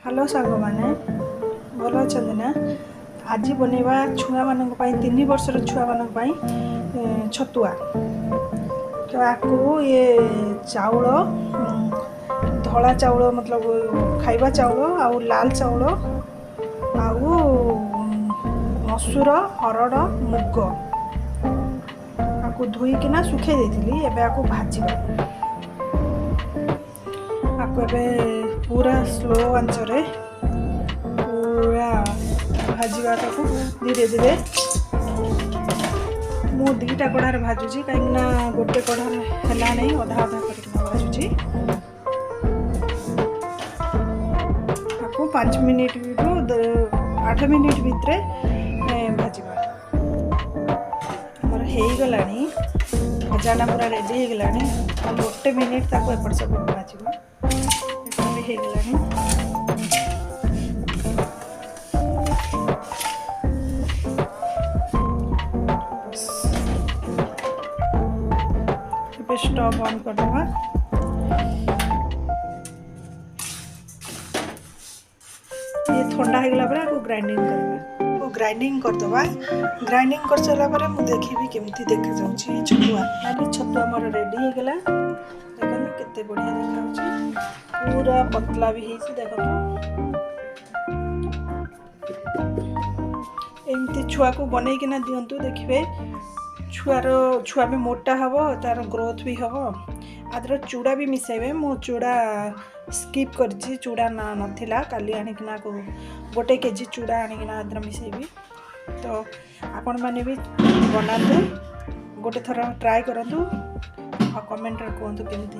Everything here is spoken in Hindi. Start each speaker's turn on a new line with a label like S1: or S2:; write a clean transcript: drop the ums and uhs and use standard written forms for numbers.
S1: हेलो सांग मैंने भल अच्छा ना। आज बनवा छुआ मान 3 वर्षर छुआ मान छतुआ। तो आपको ये चाउल धला चाउल मतलब खाइबा चाउल आउ लाल चाउल आउ मसूर हरड़ मुग आपको धोईकिना सुखे देती एबे आपको भाजवा आपको पूरा स्लो आंचरे पूरा भाजवा धीरे धीरे मु दीटा कढ़ार भाजुची कहीं गोटे कढ़ार है नहीं अधा अधा कर भाजुची आपको 5 मिनिट रु 8 मिनिट भितर भाजवा मोर हो गलानी भजाना पूरा रेडी हो गलानी और गोटे मिनिट ताको एपट सेपट भाजवा हो गलानी। स्टोव ऑन कर देवा ये ठंडा हो गला आपको ग्राइंडिंग करवा ग्राइंडिंग कर देवा। ग्राइंडिंग कर सारा पर मु देखिबी केमती देखा जाउची छतुआ यानी छतुआ मोर रेडी हो गला। देखो केते बढ़िया देखा जाउची पूरा पतला भी हेसी देखो एमती छुआ को बनै किना दियंतु देखिबे छुआ भी मोटा हम तार ग्रोथ भी हम आदर चूड़ा भी मिसेबे मो चूड़ा स्किप करछि चूड़ा ना नथिला काली आनिकिना को गोटे केजी चूड़ा आनिकिना आदर मिसेबी। तो आपण माने भी बनातु गोटे थर ट्राई करंतु और कमेंट रे कहंतु केमती